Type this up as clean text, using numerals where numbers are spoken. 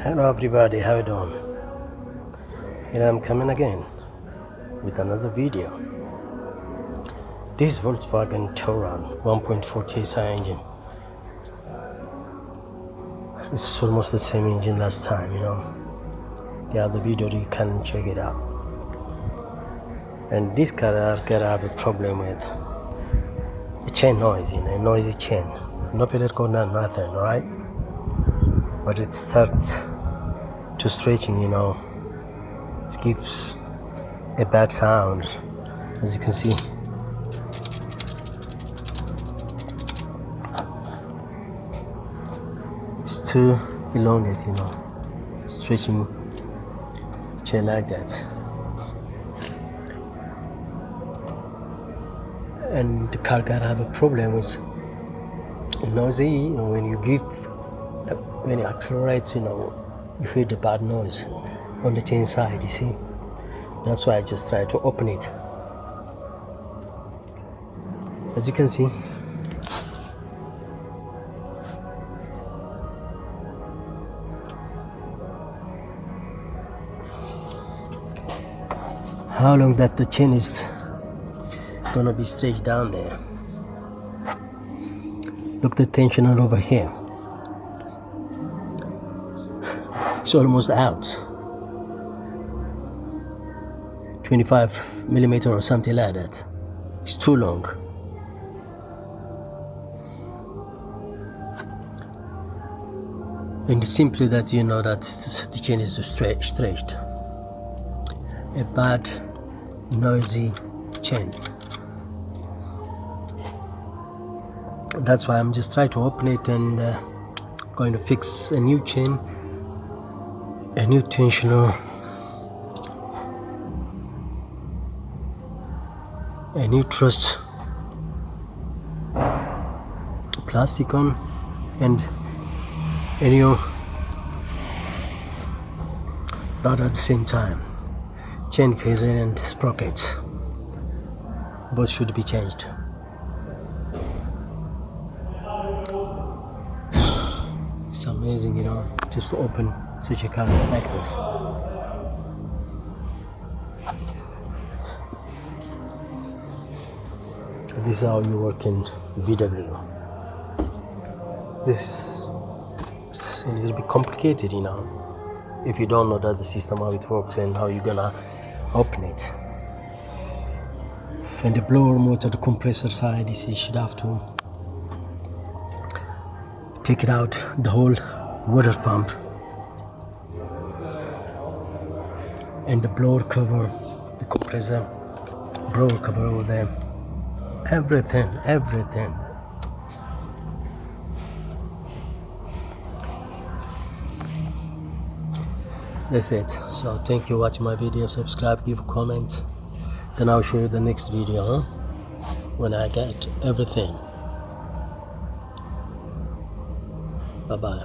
Hello everybody, how you doing? Here I'm coming again with another video. This Volkswagen Touran 1.4 TSI engine. It's almost the same engine last time, The other video you can check it out. And this car I have a problem with the chain noise, noisy chain. No pedal cord, nothing, right? But it starts to stretching, it gives a bad sound, as you can see. It's too elongated, stretching chain like that. And the car got have a problem with noisy. When you accelerate, you hear the bad noise on the chain side, you see. That's why I just try to open it. As you can see, how long that the chain is gonna be stretched down there. Look the tension over here. It's almost out. 25 millimeter or something like that. It's too long. And simply that you know that the chain is stretched. A bad, noisy chain. That's why I'm just trying to open it and going to fix a new chain, a new tensioner, a new truss plastic on, and a new rod at the same time. Chain phaser and sprockets both should be changed. It's amazing, just to open such a car like this. This is how you work in VW. This is a little bit complicated, if you don't know that the system, how it works and how you're gonna open it. And the blower motor, the compressor side, you should have to take it out, the whole water pump, and the blower cover, the compressor blower cover over there, everything. That's it. So thank you for watching my video. Subscribe, give a comment, then I'll show you the next video when I get everything. Bye bye.